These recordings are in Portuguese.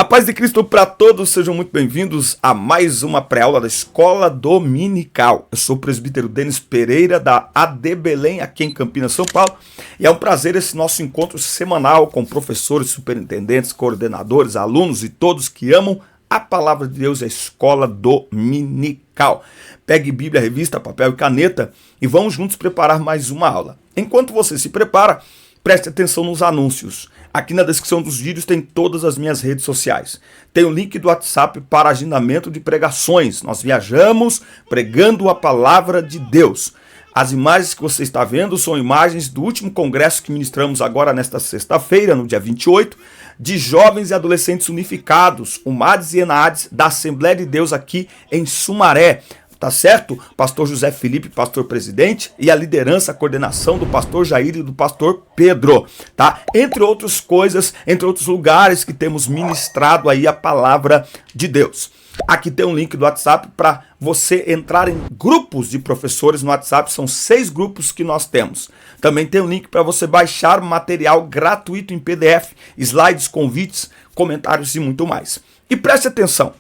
Paz de Cristo para todos, sejam muito bem-vindos a mais uma pré-aula da Escola Dominical. Eu sou o presbítero Denis Pereira, da AD Belém, aqui em Campinas, São Paulo, e é um prazer esse nosso encontro semanal com professores, superintendentes, coordenadores, alunos e todos que amam a Palavra de Deus, a Escola Dominical. Pegue Bíblia, revista, papel e caneta e vamos juntos preparar mais uma aula. Enquanto você se prepara, preste atenção nos anúncios. Aqui na descrição dos vídeos tem todas as minhas redes sociais. Tem o link do WhatsApp para agendamento de pregações. Nós viajamos pregando a palavra de Deus. As imagens que você está vendo são imagens do último congresso que ministramos agora nesta sexta-feira, no dia 28, de jovens e adolescentes unificados, o MADES e ENADES, da Assembleia de Deus aqui em Sumaré. Tá certo? Pastor José Felipe, pastor presidente, e a liderança, a coordenação do pastor Jair e do pastor Pedro, tá? Entre outras coisas, entre outros lugares que temos ministrado aí a palavra de Deus. Aqui tem um link do WhatsApp para você entrar em grupos de professores no WhatsApp, são 6 grupos que nós temos. Também tem um link para você baixar material gratuito em PDF, slides, convites, comentários e muito mais. E preste atenção.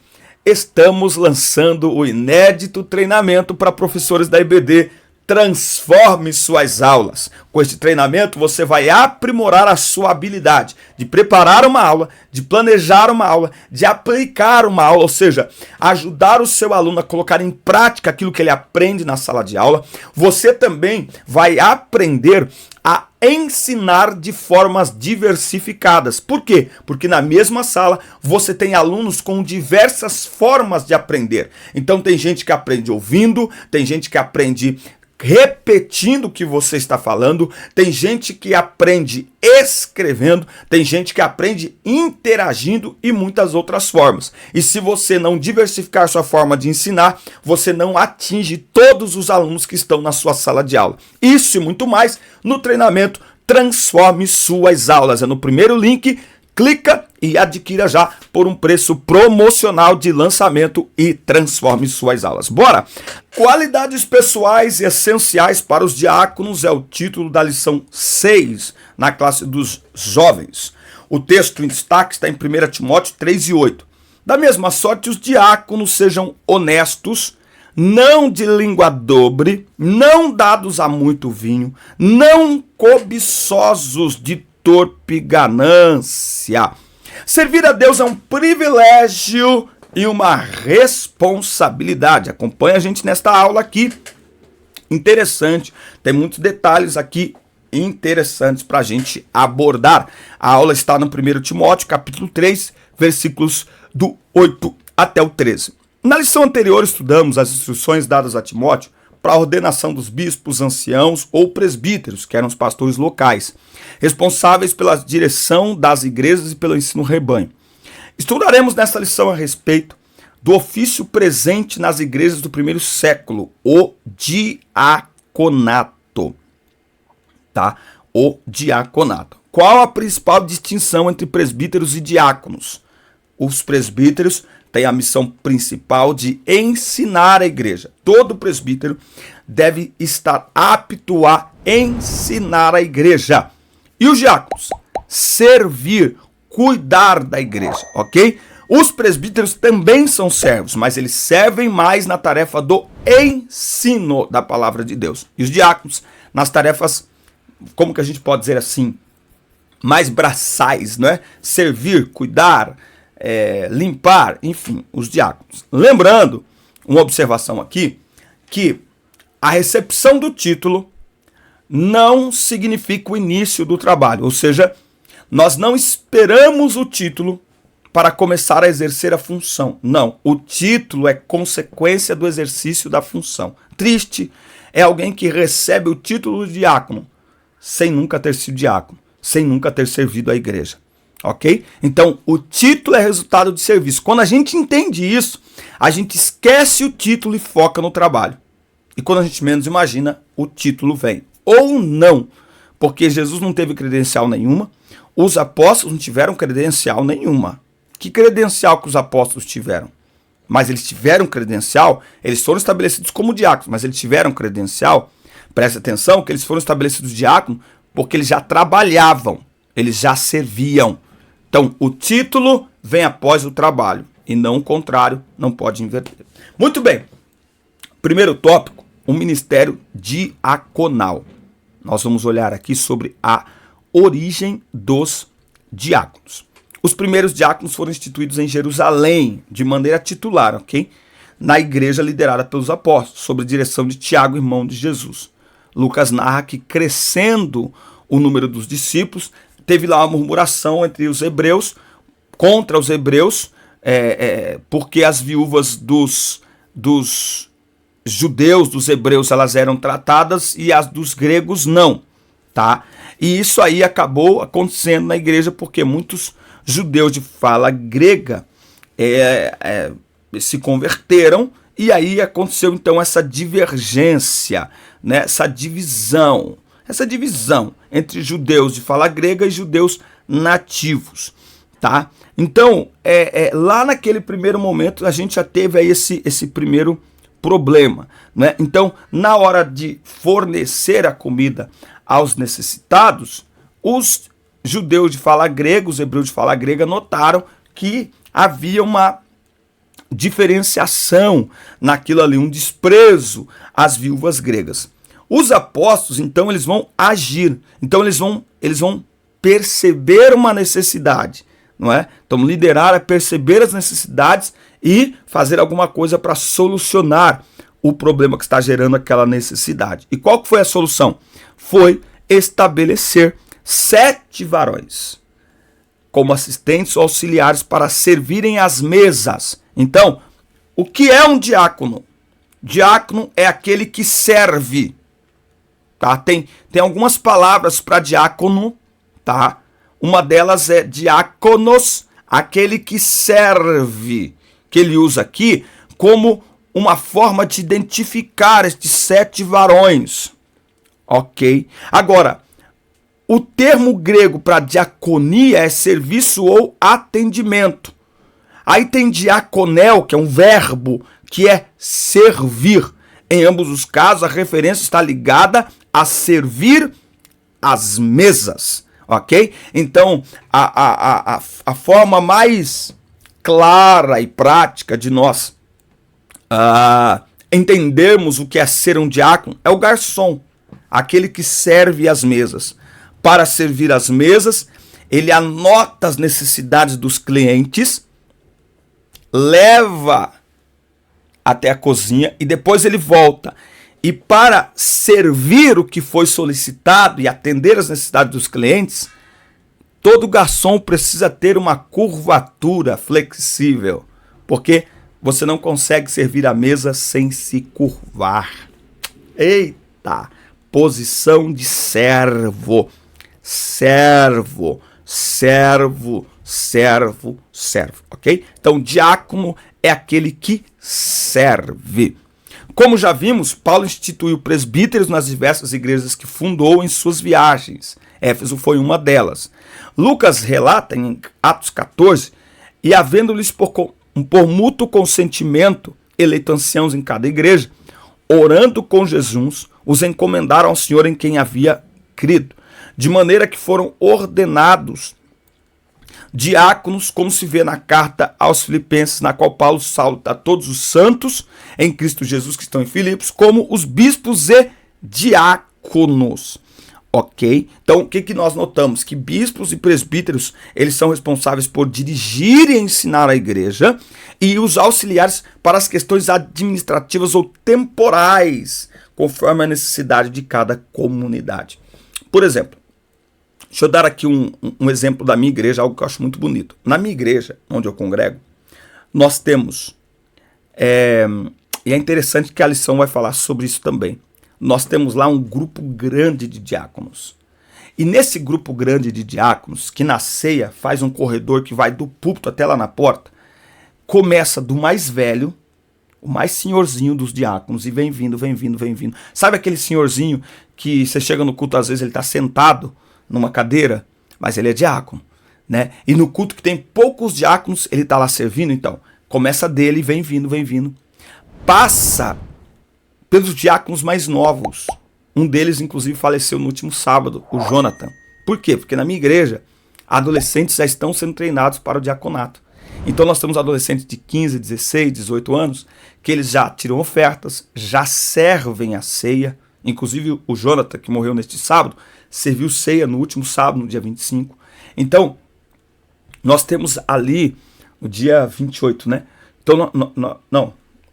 Estamos lançando o inédito treinamento para professores da IBD. Transforme suas aulas. Com este treinamento, você vai aprimorar a sua habilidade de preparar uma aula, de planejar uma aula, de aplicar uma aula, ou seja, ajudar o seu aluno a colocar em prática aquilo que ele aprende na sala de aula. Você também vai aprender a ensinar de formas diversificadas. Por quê? Porque na mesma sala você tem alunos com diversas formas de aprender. Então tem gente que aprende ouvindo, tem gente que aprende repetindo o que você está falando, tem gente que aprende escrevendo, tem gente que aprende interagindo e muitas outras formas. E se você não diversificar sua forma de ensinar, você não atinge todos os alunos que estão na sua sala de aula. Isso e muito mais no treinamento Transforme Suas Aulas. É no primeiro link. Clica e adquira já por um preço promocional de lançamento e transforme suas aulas. Bora! Qualidades pessoais essenciais para os diáconos é o título da lição 6 na classe dos jovens. O texto em destaque está em 1 Timóteo 3:8. Da mesma sorte, os diáconos sejam honestos, não de língua dobre, não dados a muito vinho, não cobiçosos de torpe ganância. Servir a Deus é um privilégio e uma responsabilidade. Acompanha a gente nesta aula aqui. Interessante. Tem muitos detalhes aqui interessantes para a gente abordar. A aula está no 1 Timóteo, capítulo 3, versículos do 8 até o 13. Na lição anterior, estudamos as instruções dadas a Timóteo para a ordenação dos bispos, anciãos ou presbíteros, que eram os pastores locais, responsáveis pela direção das igrejas e pelo ensino rebanho. Estudaremos nessa lição a respeito do ofício presente nas igrejas do primeiro século, o diaconato. Tá? O diaconato. Qual a principal distinção entre presbíteros e diáconos? Os presbíteros tem a missão principal de ensinar a igreja. Todo presbítero deve estar apto a ensinar a igreja. E os diáconos? Servir, cuidar da igreja, ok? Os presbíteros também são servos, mas eles servem mais na tarefa do ensino da palavra de Deus. E os diáconos nas tarefas, como que a gente pode dizer assim, mais braçais, não é? Servir, cuidar, limpar, enfim, os diáconos. Lembrando, uma observação aqui, que a recepção do título não significa o início do trabalho, ou seja, nós não esperamos o título para começar a exercer a função. Não, o título é consequência do exercício da função. Triste é alguém que recebe o título de diácono sem nunca ter sido diácono, sem nunca ter servido à igreja. Ok? Então, o título é resultado de serviço. Quando a gente entende isso, a gente esquece o título e foca no trabalho. E quando a gente menos imagina, o título vem. Ou não, porque Jesus não teve credencial nenhuma, os apóstolos não tiveram credencial nenhuma. Que credencial que os apóstolos tiveram? Mas eles tiveram credencial, eles foram estabelecidos como diáconos, mas eles tiveram credencial. Preste atenção que eles foram estabelecidos diáconos porque eles já trabalhavam, eles já serviam. Então, o título vem após o trabalho, e não o contrário, não pode inverter. Muito bem. Primeiro tópico, o ministério diaconal. Nós vamos olhar aqui sobre a origem dos diáconos. Os primeiros diáconos foram instituídos em Jerusalém, de maneira titular, ok? Na igreja liderada pelos apóstolos, sob a direção de Tiago, irmão de Jesus. Lucas narra que, crescendo o número dos discípulos, teve lá uma murmuração entre os hebreus, contra os hebreus, porque as viúvas dos judeus, dos hebreus, elas eram tratadas e as dos gregos não, tá? E isso aí acabou acontecendo na igreja porque muitos judeus de fala grega se converteram e aí aconteceu então essa divergência, né? Essa divisão entre judeus de fala grega e judeus nativos, tá? Então, lá naquele primeiro momento a gente já teve aí esse primeiro problema, né? Então, na hora de fornecer a comida aos necessitados, os judeus de fala grega, os hebreus de fala grega notaram que havia uma diferenciação naquilo ali, um desprezo às viúvas gregas. Os apóstolos, então, eles vão agir, então eles vão perceber uma necessidade, não é? Então, liderar é perceber as necessidades e fazer alguma coisa para solucionar o problema que está gerando aquela necessidade. E qual que foi a solução? Foi estabelecer 7 varões como assistentes ou auxiliares para servirem às mesas. Então, o que é um diácono? Diácono é aquele que serve. Tá? Tem algumas palavras para diácono, tá? Uma delas é diáconos, aquele que serve, que ele usa aqui como uma forma de identificar estes 7 varões, ok? Agora, o termo grego para diaconia é serviço ou atendimento. Aí tem diaconel, que é um verbo que é servir. Em ambos os casos, a referência está ligada a servir as mesas, ok? Então, a forma mais clara e prática de nós entendermos o que é ser um diácono é o garçom, aquele que serve as mesas. Para servir as mesas, ele anota as necessidades dos clientes, leva até a cozinha e depois ele volta. E para servir o que foi solicitado e atender as necessidades dos clientes, todo garçom precisa ter uma curvatura flexível, porque você não consegue servir a mesa sem se curvar. Eita! Posição de servo. Servo, servo, servo, servo, ok? Então, diácono é aquele que serve. Como já vimos, Paulo instituiu presbíteros nas diversas igrejas que fundou em suas viagens. Éfeso foi uma delas. Lucas relata em Atos 14, e havendo-lhes por mútuo consentimento eleito anciãos em cada igreja, orando com jejuns, os encomendaram ao Senhor em quem havia crido. De maneira que foram ordenados diáconos, como se vê na carta aos Filipenses, na qual Paulo saúda a todos os santos em Cristo Jesus que estão em Filipos, como os bispos e diáconos. Ok? Então, o que nós notamos? Que bispos e presbíteros, eles são responsáveis por dirigir e ensinar a igreja, e os auxiliares para as questões administrativas ou temporais, conforme a necessidade de cada comunidade. Por exemplo, deixa eu dar aqui um exemplo da minha igreja, algo que eu acho muito bonito. Na minha igreja, onde eu congrego, nós temos, e é interessante que a lição vai falar sobre isso também, nós temos lá um grupo grande de diáconos. E nesse grupo grande de diáconos, que na ceia faz um corredor que vai do púlpito até lá na porta, começa do mais velho, o mais senhorzinho dos diáconos, e vem vindo, vem vindo, vem vindo. Sabe aquele senhorzinho que você chega no culto, às vezes ele está sentado numa cadeira, mas ele é diácono, né? E no culto que tem poucos diáconos, ele está lá servindo, então, começa dele, vem vindo, passa pelos diáconos mais novos. Um deles, inclusive, faleceu no último sábado, o Jonathan. Por quê? Porque na minha igreja adolescentes já estão sendo treinados para o diaconato. Então nós temos adolescentes de 15, 16, 18 anos, que eles já tiram ofertas, já servem a ceia. Inclusive o Jonathan, que morreu neste sábado, serviu ceia no último sábado, no dia 25. Então, nós temos ali, no dia 28, né? Então,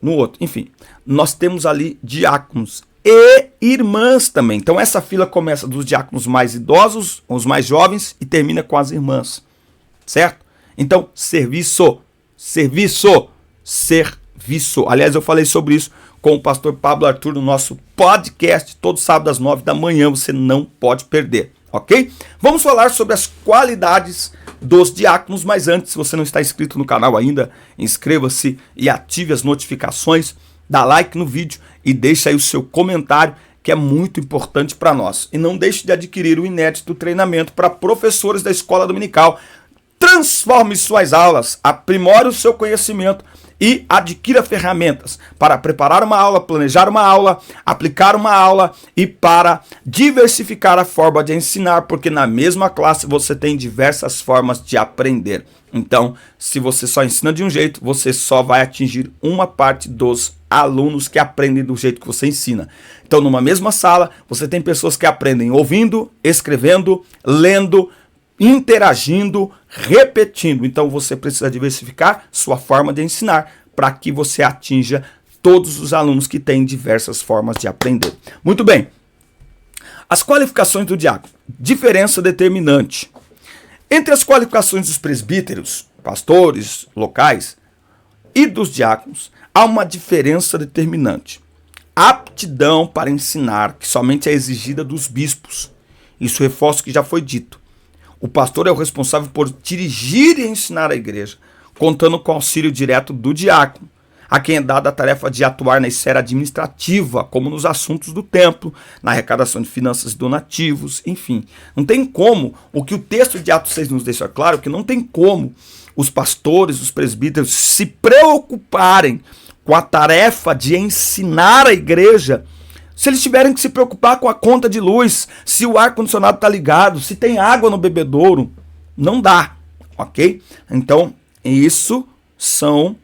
no outro, enfim. Nós temos ali diáconos e irmãs também. Então, essa fila começa dos diáconos mais idosos, os mais jovens, e termina com as irmãs. Certo? Então, serviço. Aliás, eu falei sobre isso com o pastor Pablo Arthur no nosso podcast, todo sábado às 9 da manhã, você não pode perder, ok? Vamos falar sobre as qualidades dos diáconos, mas antes, se você não está inscrito no canal ainda, inscreva-se e ative as notificações, dá like no vídeo e deixa aí o seu comentário, que é muito importante para nós. E não deixe de adquirir o inédito treinamento para professores da escola dominical. Transforme suas aulas, aprimore o seu conhecimento e adquira ferramentas para preparar uma aula, planejar uma aula, aplicar uma aula e para diversificar a forma de ensinar, porque na mesma classe você tem diversas formas de aprender. Então, se você só ensina de um jeito, você só vai atingir uma parte dos alunos que aprendem do jeito que você ensina. Então, numa mesma sala, você tem pessoas que aprendem ouvindo, escrevendo, lendo, interagindo, repetindo. Então você precisa diversificar sua forma de ensinar para que você atinja todos os alunos que têm diversas formas de aprender. Muito bem. As qualificações do diácono. Diferença determinante. Entre as qualificações dos presbíteros, pastores locais e dos diáconos, há uma diferença determinante. A aptidão para ensinar, que somente é exigida dos bispos. Isso reforça o que já foi dito. O pastor é o responsável por dirigir e ensinar a igreja, contando com o auxílio direto do diácono, a quem é dada a tarefa de atuar na esfera administrativa, como nos assuntos do templo, na arrecadação de finanças e donativos, enfim. Não tem como, o que o texto de Atos 6 nos deixa claro, que não tem como os pastores, os presbíteros se preocuparem com a tarefa de ensinar a igreja, se eles tiverem que se preocupar com a conta de luz, se o ar-condicionado está ligado, se tem água no bebedouro, não dá, ok? Então, isso são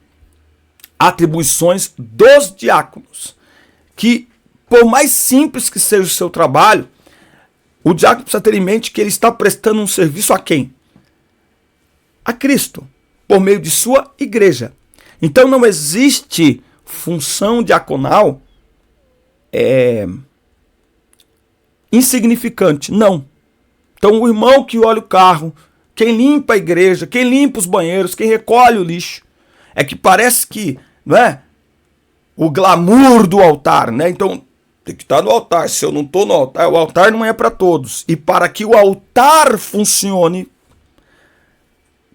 atribuições dos diáconos, que por mais simples que seja o seu trabalho, o diácono precisa ter em mente que ele está prestando um serviço a quem? A Cristo, por meio de sua igreja. Então não existe função diaconal insignificante, não. Então o irmão que olha o carro, quem limpa a igreja, quem limpa os banheiros, quem recolhe o lixo, é que parece que, não é, o glamour do altar, né? Então tem que estar no altar. Se eu não estou no altar, o altar não é para todos. E para que o altar funcione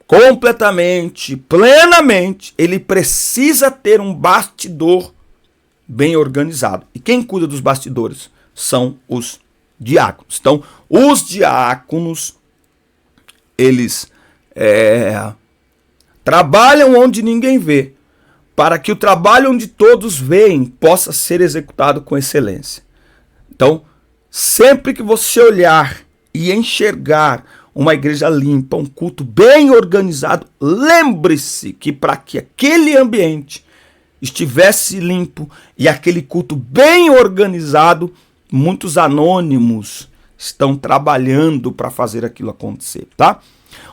completamente, plenamente, ele precisa ter um bastidor bem organizado. E quem cuida dos bastidores são os diáconos. Então, os diáconos, eles trabalham onde ninguém vê, para que o trabalho onde todos veem possa ser executado com excelência. Então, sempre que você olhar e enxergar uma igreja limpa, um culto bem organizado, lembre-se que para que aquele ambiente estivesse limpo e aquele culto bem organizado, muitos anônimos estão trabalhando para fazer aquilo acontecer, tá?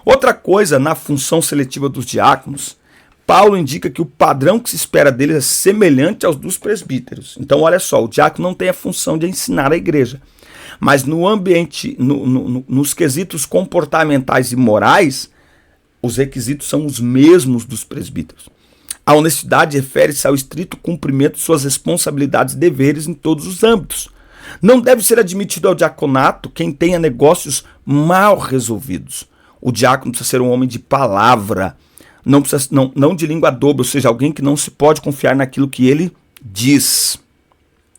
Outra coisa, na função seletiva dos diáconos, Paulo indica que o padrão que se espera deles é semelhante aos dos presbíteros. Então, olha só, o diácono não tem a função de ensinar a igreja, mas no ambiente, nos quesitos comportamentais e morais, os requisitos são os mesmos dos presbíteros. A honestidade refere-se ao estrito cumprimento de suas responsabilidades e deveres em todos os âmbitos. Não deve ser admitido ao diaconato quem tenha negócios mal resolvidos. O diácono precisa ser um homem de palavra, não de língua dobre, ou seja, alguém que não se pode confiar naquilo que ele diz.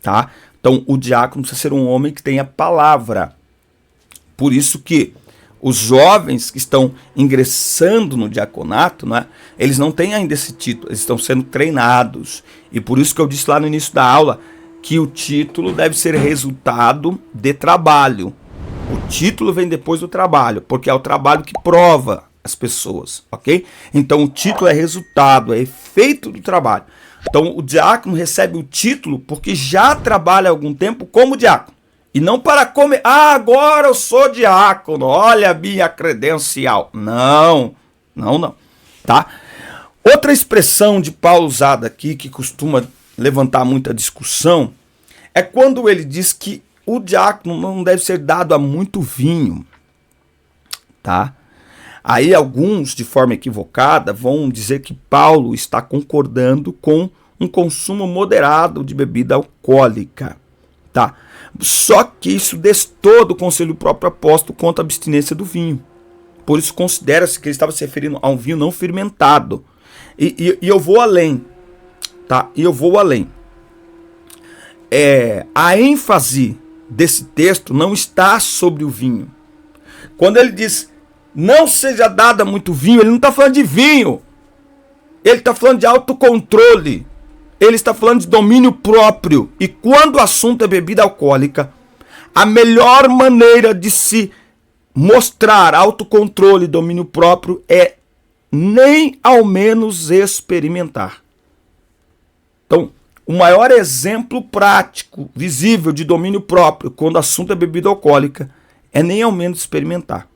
Tá? Então, o diácono precisa ser um homem que tenha palavra. Por isso que os jovens que estão ingressando no diaconato, né, eles não têm ainda esse título, eles estão sendo treinados. E por isso que eu disse lá no início da aula que o título deve ser resultado de trabalho. O título vem depois do trabalho, porque é o trabalho que prova as pessoas, ok? Então o título é resultado, é efeito do trabalho. Então o diácono recebe o título porque já trabalha há algum tempo como diácono. E não para comer, agora eu sou diácono, olha a minha credencial. Não, tá? Outra expressão de Paulo usada aqui, que costuma levantar muita discussão, é quando ele diz que o diácono não deve ser dado a muito vinho, tá? Aí alguns, de forma equivocada, vão dizer que Paulo está concordando com um consumo moderado de bebida alcoólica, tá? Só que isso destoa do conselho do próprio apóstolo contra a abstinência do vinho. Por isso considera-se que ele estava se referindo a um vinho não fermentado. E eu vou além, tá? E eu vou além. A ênfase desse texto não está sobre o vinho. Quando ele diz não seja dada muito vinho, ele não está falando de vinho. Ele está falando de autocontrole. Ele está falando de domínio próprio. E quando o assunto é bebida alcoólica, a melhor maneira de se mostrar autocontrole e domínio próprio é nem ao menos experimentar. Então, o maior exemplo prático, visível de domínio próprio quando o assunto é bebida alcoólica é nem ao menos experimentar.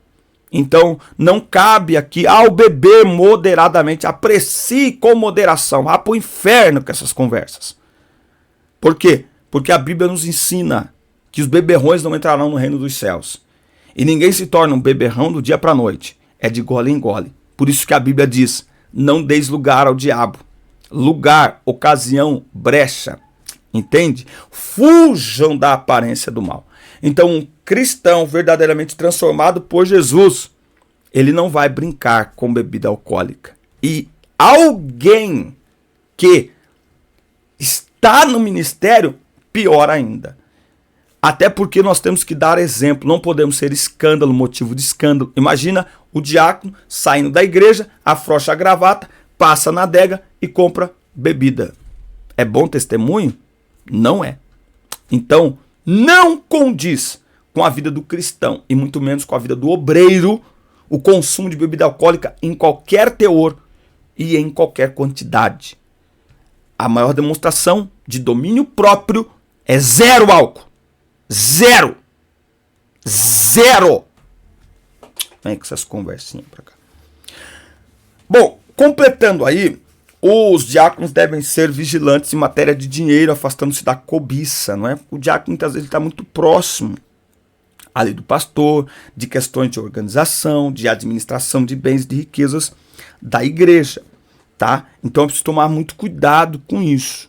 Então, não cabe aqui ao beber moderadamente, aprecie com moderação, vá para o inferno com essas conversas. Por quê? Porque a Bíblia nos ensina que os beberrões não entrarão no reino dos céus. E ninguém se torna um beberrão do dia para a noite, é de gole em gole. Por isso que a Bíblia diz, não deis lugar ao diabo. Lugar, ocasião, brecha, entende? Fujam da aparência do mal. Então, um cristão verdadeiramente transformado por Jesus, ele não vai brincar com bebida alcoólica. E alguém que está no ministério, pior ainda. Até porque nós temos que dar exemplo, não podemos ser escândalo, motivo de escândalo. Imagina o diácono saindo da igreja, afrouxa a gravata, passa na adega e compra bebida. É bom testemunho? Não é. Então, não condiz com a vida do cristão e muito menos com a vida do obreiro o consumo de bebida alcoólica em qualquer teor e em qualquer quantidade. A maior demonstração de domínio próprio é zero álcool. Zero. Vem com essas conversinhas pra cá. Bom, completando aí, os diáconos devem ser vigilantes em matéria de dinheiro, afastando-se da cobiça, não é? O diácono muitas vezes está muito próximo ali do pastor, de questões de organização, de administração de bens e de riquezas da igreja, tá? Então é preciso tomar muito cuidado com isso.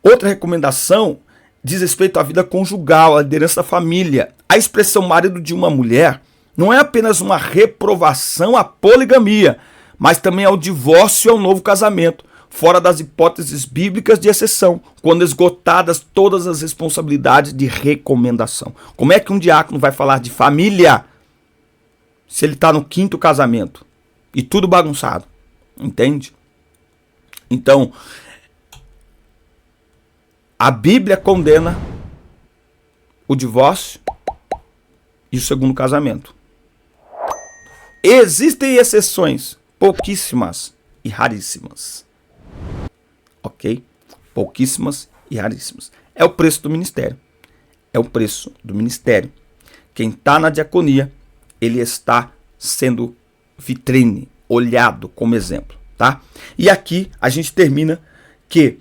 Outra recomendação diz respeito à vida conjugal, à liderança da família. A expressão marido de uma mulher não é apenas uma reprovação à poligamia, mas também ao divórcio e ao novo casamento, fora das hipóteses bíblicas de exceção, quando esgotadas todas as responsabilidades de recomendação. Como é que um diácono vai falar de família se ele está no 5º casamento e tudo bagunçado? Entende? Então, a Bíblia condena o divórcio e o 2º casamento. Existem exceções, pouquíssimas e raríssimas. Ok? Pouquíssimas e raríssimas. É o preço do ministério. É o preço do ministério. Quem está na diaconia, ele está sendo vitrine, olhado como exemplo, tá? E aqui a gente termina que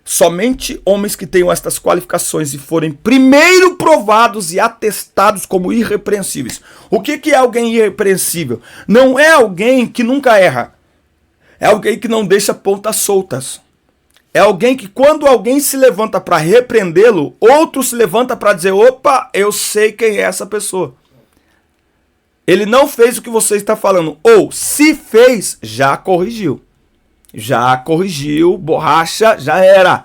somente homens que tenham estas qualificações e forem primeiro provados e atestados como irrepreensíveis. O que é alguém irrepreensível? Não é alguém que nunca erra. É alguém que não deixa pontas soltas. É alguém que quando alguém se levanta para repreendê-lo, outro se levanta para dizer, opa, eu sei quem é essa pessoa. Ele não fez o que você está falando. Ou, se fez, já corrigiu. Já corrigiu, borracha, já era.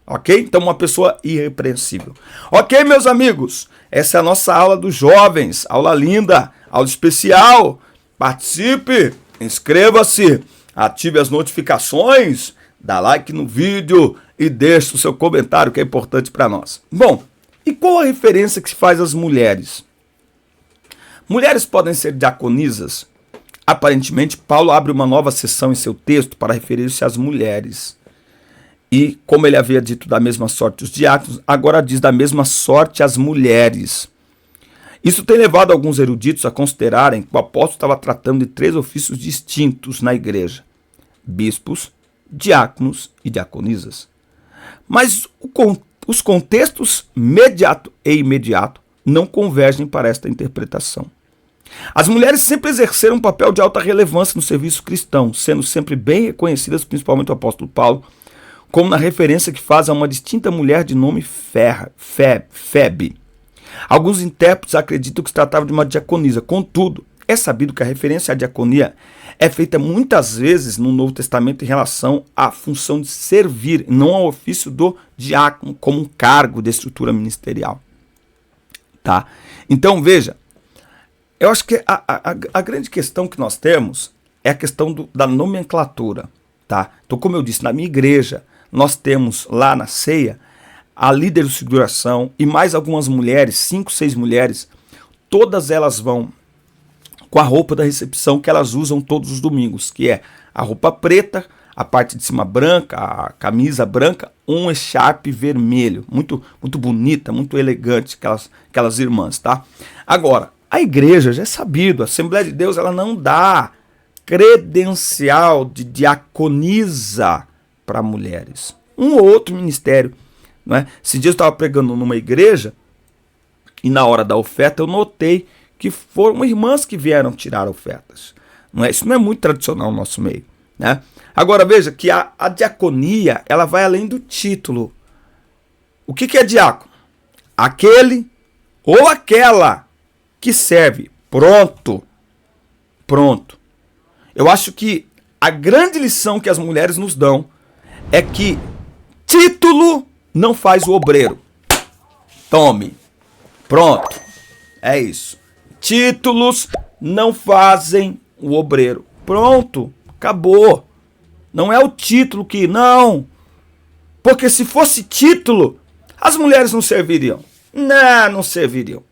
Ok? Então, uma pessoa irrepreensível. Ok, meus amigos? Essa é a nossa aula dos jovens. Aula linda, aula especial. Participe, inscreva-se, ative as notificações, dá like no vídeo e deixe o seu comentário, que é importante para nós. Bom, e qual a referência que se faz às mulheres? Mulheres podem ser diaconisas? Aparentemente, Paulo abre uma nova seção em seu texto para referir-se às mulheres. E, como ele havia dito da mesma sorte os diáconos, agora diz da mesma sorte as mulheres. Isso tem levado alguns eruditos a considerarem que o apóstolo estava tratando de 3 ofícios distintos na igreja: bispos, diáconos e diaconisas. Mas os contextos imediato e imediato não convergem para esta interpretação. As mulheres sempre exerceram um papel de alta relevância no serviço cristão, sendo sempre bem reconhecidas, principalmente o apóstolo Paulo, como na referência que faz a uma distinta mulher de nome Febe. Alguns intérpretes acreditam que se tratava de uma diaconisa. Contudo, é sabido que a referência à diaconia é feita muitas vezes no Novo Testamento em relação à função de servir, não ao ofício do diácono como um cargo de estrutura ministerial. Tá? Então, veja, eu acho que a grande questão que nós temos é a questão da nomenclatura. Tá? Então, como eu disse, na minha igreja, nós temos lá na ceia a líder de figuração e mais algumas mulheres, 5, 6 mulheres, todas elas vão com a roupa da recepção que elas usam todos os domingos, que é a roupa preta, a parte de cima branca, a camisa branca, um echarpe vermelho, muito bonita, muito elegante, aquelas irmãs, tá? Agora, a igreja já é sabido, a Assembleia de Deus ela não dá credencial de diaconisa para mulheres. Um ou outro ministério, não é? Esse dia eu estava pregando numa igreja e na hora da oferta eu notei que foram irmãs que vieram tirar ofertas. Não é? Isso não é muito tradicional no nosso meio. Né? Agora veja que a diaconia ela vai além do título. O que é diácono? Aquele ou aquela que serve. Pronto. Eu acho que a grande lição que as mulheres nos dão é que título não faz o obreiro. Tome. Pronto. É isso. Títulos não fazem o obreiro. Pronto. Acabou. Não é o título que... Não. Porque se fosse título, as mulheres não serviriam. Não serviriam.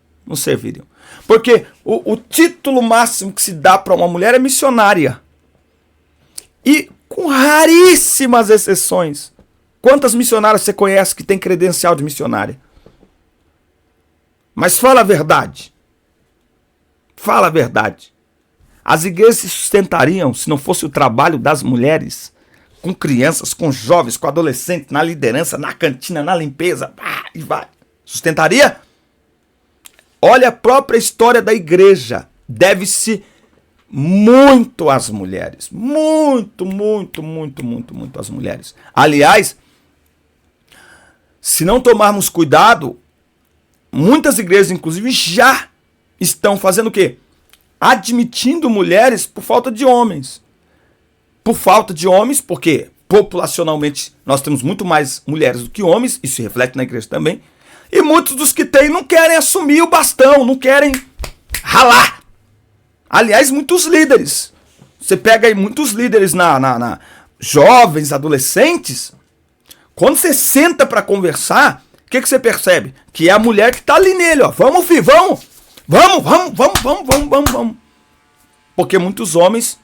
Porque o título máximo que se dá para uma mulher é missionária. E com raríssimas exceções. Quantas missionárias você conhece que tem credencial de missionária? Mas fala a verdade. Fala a verdade. As igrejas se sustentariam se não fosse o trabalho das mulheres, com crianças, com jovens, com adolescentes, na liderança, na cantina, na limpeza, e vai. Sustentaria? Olha a própria história da igreja. Deve-se muito às mulheres. Muito às mulheres. Aliás, se não tomarmos cuidado, muitas igrejas, inclusive, já estão fazendo o quê? Admitindo mulheres por falta de homens. Por falta de homens, porque populacionalmente nós temos muito mais mulheres do que homens, isso se reflete na igreja também, e muitos dos que têm não querem assumir o bastão, não querem ralar. Aliás, muitos líderes. Você pega aí muitos líderes na jovens, adolescentes, quando você senta para conversar, o que você percebe? Que é a mulher que está ali nele, ó. Vamos, filho, vamos. Vamos. Porque muitos homens,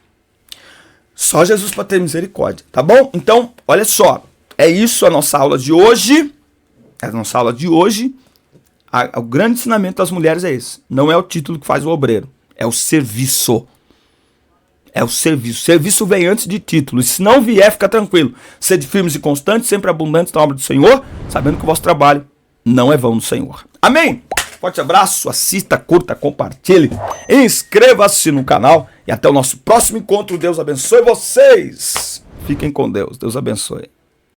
só Jesus para ter misericórdia, tá bom? Então, olha só, é isso a nossa aula de hoje. O grande ensinamento das mulheres é esse. Não é o título que faz o obreiro, é o serviço. É o serviço. Serviço vem antes de título. E se não vier, fica tranquilo. Sede firmes e constantes, sempre abundantes na obra do Senhor, sabendo que o vosso trabalho não é vão no Senhor. Amém? Forte abraço, assista, curta, compartilhe, inscreva-se no canal e até o nosso próximo encontro. Deus abençoe vocês. Fiquem com Deus. Deus abençoe.